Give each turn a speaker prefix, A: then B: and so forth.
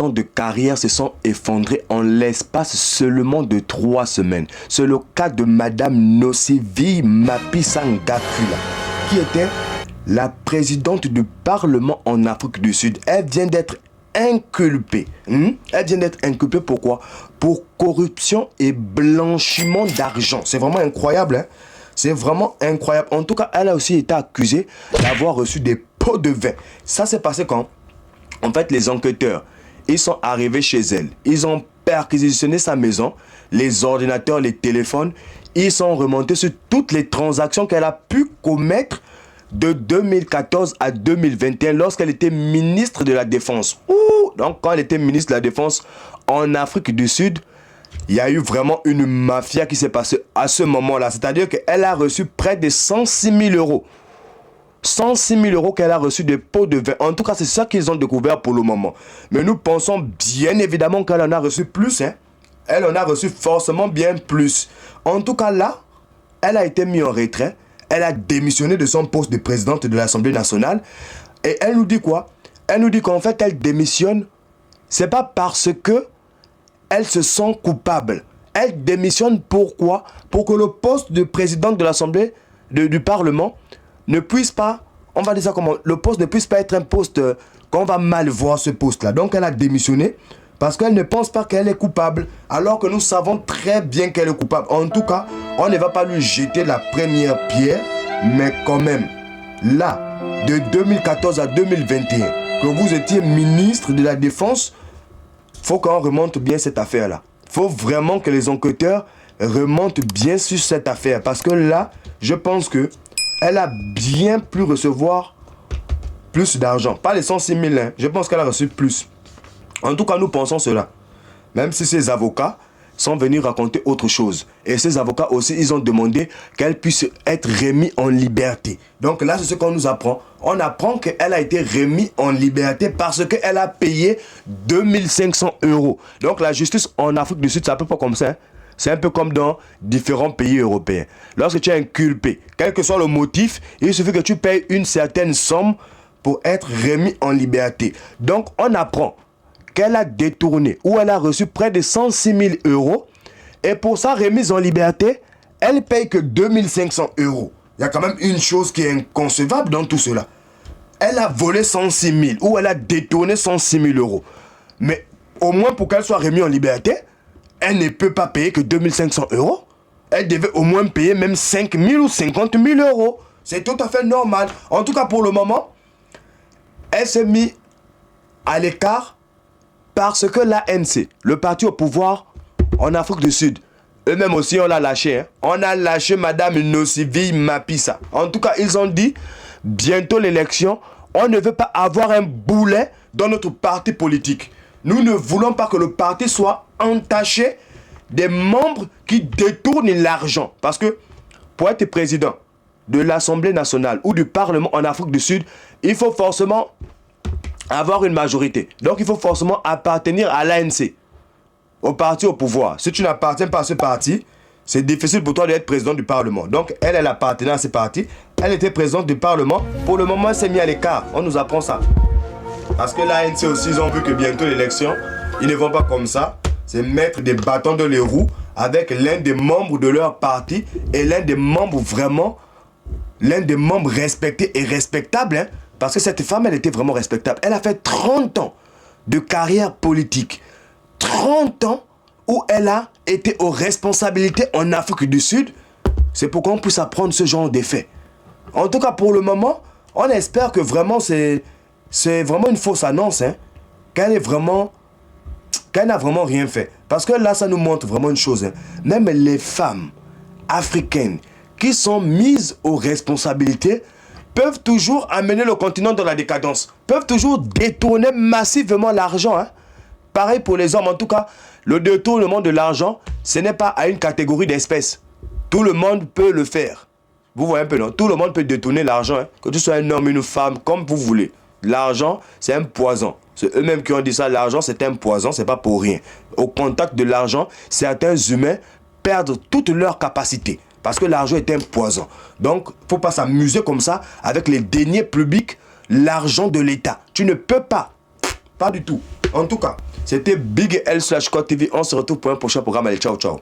A: ans de carrière se sont effondrés en l'espace seulement de 3 semaines. C'est le cas de Madame Nosiviwe Mapisa Ngakula, qui était la présidente du Parlement en Afrique du Sud. Elle vient d'être inculpée. Elle vient d'être inculpée pourquoi? Pour corruption et blanchiment d'argent. C'est vraiment incroyable, hein? C'est vraiment incroyable. En tout cas, elle a aussi été accusée d'avoir reçu des pots de vin. Ça s'est passé quand? En fait, les enquêteurs, ils sont arrivés chez elle. Ils ont perquisitionné sa maison, les ordinateurs, les téléphones. Ils sont remontés sur toutes les transactions qu'elle a pu commettre de 2014 à 2021 lorsqu'elle était ministre de la Défense. Donc, quand elle était ministre de la Défense en Afrique du Sud, il y a eu vraiment une mafia qui s'est passée à ce moment-là. C'est-à-dire qu'elle a reçu près de 106 000 euros. 106 000 euros qu'elle a reçu de pots de vin. En tout cas, c'est ça qu'ils ont découvert pour le moment. Mais nous pensons bien évidemment qu'elle en a reçu plus. Elle en a reçu forcément bien plus. En tout cas, là, elle a été mise en retrait. Elle a démissionné de son poste de présidente de l'Assemblée nationale. Et elle nous dit quoi? Elle nous dit qu'en fait, elle démissionne. C'est pas parce que elle se sent coupable. Elle démissionne pourquoi? Pour que le poste de présidente de l'Assemblée, du Parlement, ne puisse pas, on va dire ça comment, le poste ne puisse pas être un poste qu'on va mal voir ce poste-là. Donc elle a démissionné parce qu'elle ne pense pas qu'elle est coupable, alors que nous savons très bien qu'elle est coupable. En tout cas, on ne va pas lui jeter la première pierre, mais quand même, là, de 2014 à 2021, que vous étiez ministre de la Défense, faut qu'on remonte bien cette affaire-là. Faut vraiment que les enquêteurs remontent bien sur cette affaire. Parce que là, je pense que elle a bien pu recevoir plus d'argent. Pas les 106 000, hein. Je pense qu'elle a reçu plus. En tout cas, nous pensons cela. Même si ses avocats sont venus raconter autre chose. Et ces avocats aussi, ils ont demandé qu'elle puisse être remise en liberté. Donc là, c'est ce qu'on nous apprend. On apprend qu'elle a été remise en liberté parce qu'elle a payé 2500 euros. Donc la justice en Afrique du Sud, c'est un peu pas comme ça. C'est un peu comme dans différents pays européens. Lorsque tu es inculpé, quel que soit le motif, il suffit que tu payes une certaine somme pour être remis en liberté. Donc on apprend qu'elle a détourné ou elle a reçu près de 106 000 euros et pour sa remise en liberté, elle paye que 2500 euros. Il y a quand même une chose qui est inconcevable dans tout cela. Elle a volé 106 000 ou elle a détourné 106 000 euros. Mais au moins pour qu'elle soit remise en liberté, elle ne peut pas payer que 2500 euros. Elle devait au moins payer même 5 000 ou 50 000 euros. C'est tout à fait normal. En tout cas pour le moment, elle s'est mise à l'écart parce que l'ANC, le parti au pouvoir en Afrique du Sud, eux-mêmes aussi on l'a lâché. On a lâché Madame Nosiviwe Mapisa. En tout cas, ils ont dit, bientôt l'élection, on ne veut pas avoir un boulet dans notre parti politique. Nous ne voulons pas que le parti soit entaché des membres qui détournent l'argent. Parce que pour être président de l'Assemblée nationale ou du Parlement en Afrique du Sud, il faut forcément avoir une majorité. Donc il faut forcément appartenir à l'ANC, au parti au pouvoir. Si tu n'appartiens pas à ce parti, c'est difficile pour toi d'être président du Parlement. Donc elle appartenait à ce parti. Elle était présidente du Parlement. Pour le moment, elle s'est mise à l'écart. On nous apprend ça. Parce que l'ANC aussi, ils ont vu que bientôt l'élection, ils ne vont pas comme ça. C'est mettre des bâtons dans les roues avec l'un des membres de leur parti et l'un des membres vraiment, l'un des membres respectés et respectables. Hein, parce que cette femme, elle était vraiment respectable. Elle a fait 30 ans de carrière politique. 30 ans où elle a été aux responsabilités en Afrique du Sud. C'est pour qu'on puisse apprendre ce genre d'effet. En tout cas, pour le moment, on espère que vraiment c'est vraiment une fausse annonce. Hein, qu'elle n'a vraiment rien fait. Parce que là, ça nous montre vraiment une chose. Hein. Même les femmes africaines qui sont mises aux responsabilités peuvent toujours amener le continent dans la décadence. Peuvent toujours détourner massivement l'argent. Hein. Pareil pour les hommes. En tout cas, le détournement de l'argent, ce n'est pas à une catégorie d'espèces. Tout le monde peut le faire. Vous voyez un peu, non? Tout le monde peut détourner l'argent. Hein. Que tu sois un homme, une femme, comme vous voulez. L'argent, c'est un poison. C'est eux-mêmes qui ont dit ça. L'argent, c'est un poison. C'est pas pour rien. Au contact de l'argent, certains humains perdent toutes leurs capacités. Parce que l'argent est un poison. Donc, il ne faut pas s'amuser comme ça avec les deniers publics, l'argent de l'État. Tu ne peux pas Pas du tout. En tout cas, c'était Big L /Code TV. On se retrouve pour un prochain programme. Allez, ciao, ciao.